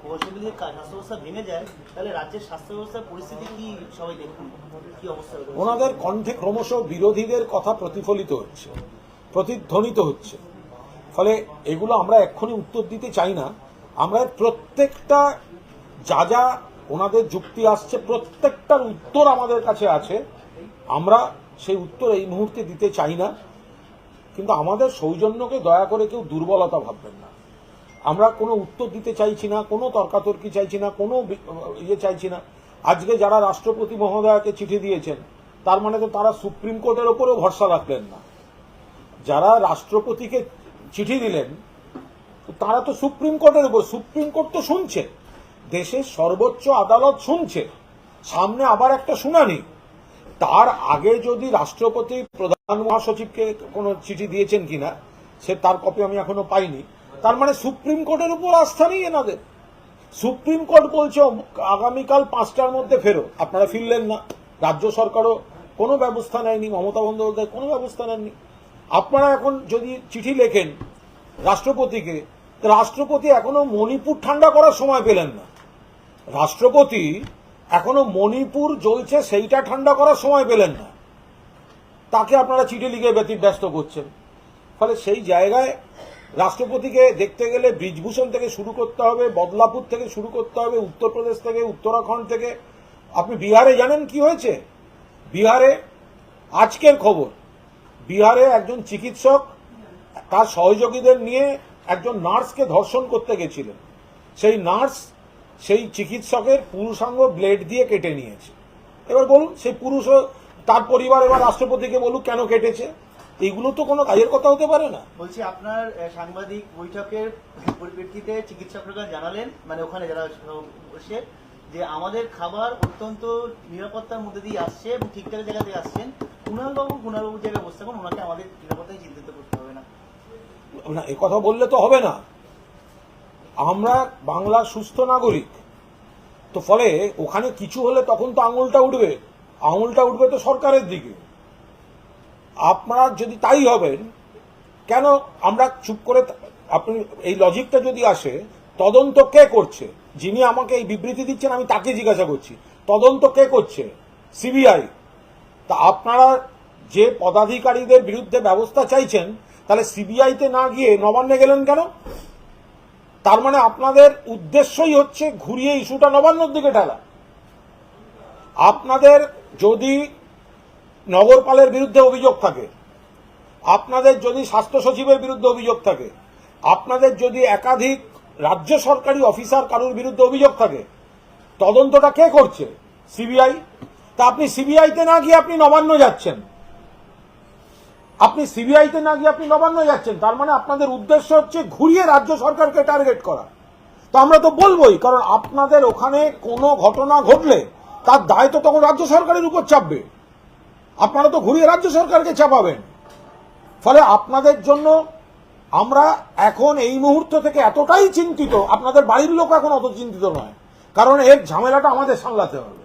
বর্ষবিধির স্বাস্থ্য ব্যবস্থা ভেঙে যায়, তাহলে রাজ্যের স্বাস্থ্য ব্যবস্থার পরিস্থিতি কি সবাই দেখুন, কি অবস্থা হবে? ওনাদের কণ্ঠে ক্রমশ বিরোধীদের কথা প্রতিধ্বনিত হচ্ছে। ফলে এগুলো আমরা এক্ষুনি উত্তর দিতে চাই না। আমরা প্রত্যেকটা যা ওনাদের যুক্তি আসছে, প্রত্যেকটার উত্তর আমাদের কাছে আছে। আমরা সেই উত্তর এই মুহূর্তে দিতে চাই না, কিন্তু আমাদের সৌজন্যকে দয়া করে কেউ দুর্বলতা ভাববেন না। আমরা কোনো উত্তর দিতে চাইছি না, কোনো তর্কাতর্কি চাইছি না, কোনো চাইছি না। আজকে যারা রাষ্ট্রপতি মহোদয়কে চিঠি দিয়েছেন, তার মানে তো তারা সুপ্রিম কোর্টের ওপরেও ভরসা রাখলেন না। যারা রাষ্ট্রপতিকে চিঠি দিলেন তারা তো সুপ্রিম কোর্টের উপর, সুপ্রিম কোর্ট তো শুনছে, দেশের সর্বোচ্চ আদালত শুনছে, সামনে আবার একটা শুনানি। তার আগে যদি রাষ্ট্রপতি প্রধান মহাসচিবকে কোনো চিঠি দিয়েছেন কিনা সে তার কপি আমি এখনো পাইনি, তার মানে সুপ্রিম কোর্টের উপর আস্থা নেই এনাদের। সুপ্রিম কোর্ট বলছে আগামীকাল 5টার মধ্যে ফেরো, আপনারা ফিরলেন না। রাজ্য সরকারও কোনো ব্যবস্থা নেয়নি, মমতা বন্দ্যোপাধ্যায় কোনো ব্যবস্থা নেননি। আপনারা এখন যদি চিঠি লেখেন রাষ্ট্রপতিকে, রাষ্ট্রপতি এখনো মণিপুর ঠান্ডা করার সময় পেলেন না। রাষ্ট্রপতি এখনো মণিপুর জ্বলছে সেইটা ঠান্ডা করার সময় পেলেন না, তাকে আপনারা চিঠি লিখে ব্যতিব্যস্ত করছেন। ফলে সেই জায়গায় রাষ্ট্রপতিকে দেখতে গেলে ব্রিজভূষণ থেকে শুরু করতে হবে, বদলাপুর থেকে শুরু করতে হবে, উত্তরপ্রদেশ থেকে, উত্তরাখণ্ড থেকে। আপনি বিহারে জানেন কি হয়েছে? বিহারে আজকের খবর, বিহারে একজন চিকিৎসক তার সহযোগীদের নিয়ে একজন নার্সকে ধর্ষণ করতে গেছিলেন। সেই নার্স সেই চিকিৎসকের পুরুষাঙ্গ ব্লেড দিয়ে কেটে নিয়েছে। এবার বলুন, সেই পুরুষ তার পরিবার এবার রাষ্ট্রপতিকে বলুক কেন কেটেছে। এগুলো তো কোনো কাজের কথা হতে পারে না। বলছি, আপনার সাংবাদিক বৈঠকের পরিপ্রেক্ষিতে চিকিৎসকরা জানালেন, মানে ওখানে যারা বসে, যে আমাদের খাবার অত্যন্ত নিরাপত্তার মধ্যে দিয়ে আসছে এবং ঠিকঠাক জায়গা দিয়ে আসছেন। কুণালবাবুর জায়গায় বসতে পারেন, ওনাকে আমাদের নিরাপত্তায় চিন্তিত করতে হবে না। না, এ কথা বললে তো হবে না। আমরা বাংলার সুস্থ নাগরিক, তো ফলে ওখানে কিছু হলে তখন তো আঙুলটা উঠবে তো সরকারের দিকে। আপনারা যদি তাই হবেন, কেন আমরা চুপ করে? আপনি এই লজিকটা যদি আসে, তদন্ত কে করছে? যিনি আমাকে এই বিবৃতি দিচ্ছেন আমি তাকে জিজ্ঞাসা করছি, তদন্ত কে করছে? সিবিআই। তা আপনারা যে পদাধিকারীদের বিরুদ্ধে ব্যবস্থা চাইছেন, তাহলে সিবিআইতে না গিয়ে নবান্নে গেলেন কেন? তার মানে আপনাদের উদ্দেশ্যই হচ্ছে ঘুরিয়ে ইস্যুটা নবান্নর দিকে ঠেলা। আপনাদের যদি নগরপালের বিরুদ্ধে অভিযোগ থাকে, আপনাদের যদি স্বাস্থ্য সচিবের বিরুদ্ধে অভিযোগ থাকে, আপনাদের যদি একাধিক রাজ্য সরকারি অফিসার কারোর বিরুদ্ধে অভিযোগ থাকে, তদন্তটা কে করছে? সিবিআই। তা আপনি সিবিআইতে না গিয়ে আপনি নবান্ন যাচ্ছেন। তার মানে আপনাদের উদ্দেশ্য হচ্ছে ঘুরিয়ে রাজ্য সরকারকে টার্গেট করা। তো আমরা তো বলবোই, কারণ আপনাদের ওখানে কোনো ঘটনা ঘটলে তার দায় তো তখন রাজ্য সরকারের উপর চাপবে। আপনারা তো ঘুরিয়ে রাজ্য সরকারকে চাপাবেন। ফলে আপনাদের জন্য আমরা এখন এই মুহূর্ত থেকে এতটাই চিন্তিত, আপনাদের বাড়ির লোক এখন অত চিন্তিত নয়, কারণ এর ঝামেলাটা আমাদের সামলাতে হবে।